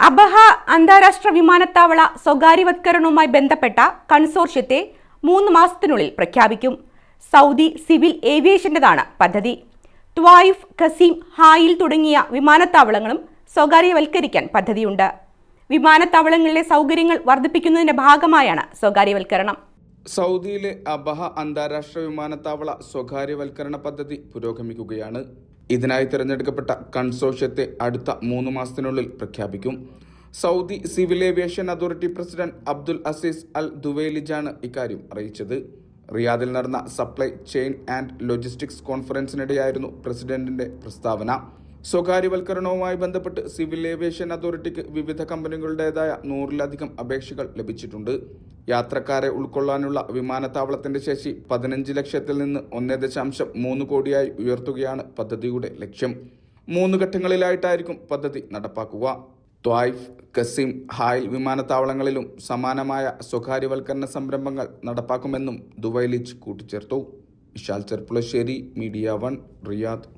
Abha അന്താരാഷ്ട്ര വിമാനത്താവള സ്വകാര്യവത്കരണവുമായി ബന്ധപ്പെട്ട കൺസോർഷ്യത്തെ 3 മാസത്തിനുള്ളിൽ പ്രഖ്യാപിക്കും. സൗദി സിവിൽ ഏവിയേഷന്റേതാണ് പദ്ധതി. ത്വായിഫ്, ഖസീം, ഹായിൽ തുടങ്ങിയ വിമാനത്താവളങ്ങളും സ്വകാര്യവൽക്കരിക്കാൻ പദ്ധതിയുണ്ട്. വിമാനത്താവളങ്ങളിലെ സൗകര്യങ്ങൾ വർദ്ധിപ്പിക്കുന്നതിന്റെ ഭാഗമായാണ് സ്വകാര്യവൽക്കരണം. സൗദിയിലെ അബഹ അന്താരാഷ്ട്ര വിമാനത്താവള സ്വകാര്യവൽക്കരണ പദ്ധതി പുരോഗമിക്കുകയാണ്. ഇതിനായി തിരഞ്ഞെടുക്കപ്പെട്ട കൺസോർഷ്യത്തെ അടുത്ത 3 മാസത്തിനുള്ളിൽ പ്രഖ്യാപിക്കും. Saudi civil aviation authority president Abdul Aziz Al ദുവൈലിജാണ് ഇക്കാര്യം അറിയിച്ചത്. റിയാദിൽ നടന്ന സപ്ലൈ ചെയിൻ ആൻഡ് ലോജിസ്റ്റിക്സ് കോൺഫറൻസിനിടെയായിരുന്നു പ്രസിഡന്റിന്റെ പ്രസ്താവന. സ്വകാര്യവൽക്കരണവുമായി ബന്ധപ്പെട്ട് സിവിൽ ഏവിയേഷൻ അതോറിറ്റിക്ക് വിവിധ കമ്പനികളുടേതായ 100-ലധികം അപേക്ഷകൾ ലഭിച്ചിട്ടുണ്ട്. യാത്രക്കാരെ ഉൾക്കൊള്ളാനുള്ള വിമാനത്താവളത്തിന്റെ ശേഷി 15 ലക്ഷത്തിൽ നിന്ന് 1.3 കോടിയായി ഉയർത്തുകയാണ് പദ്ധതിയുടെ ലക്ഷ്യം. 3 ഘട്ടങ്ങളിലായിട്ടായിരിക്കും പദ്ധതി നടപ്പാക്കുക. ത്വായിഫ്, ഖസീം, ഹായിൽ വിമാനത്താവളങ്ങളിലും സമാനമായ സ്വകാര്യവൽക്കരണ സംരംഭങ്ങൾ നടപ്പാക്കുമെന്നും ദുവൈലിജ് കൂട്ടിച്ചേർത്തു. ഇഷാൽ ചെർപ്പുളശ്ശേരി, മീഡിയ 1, റിയാദ്.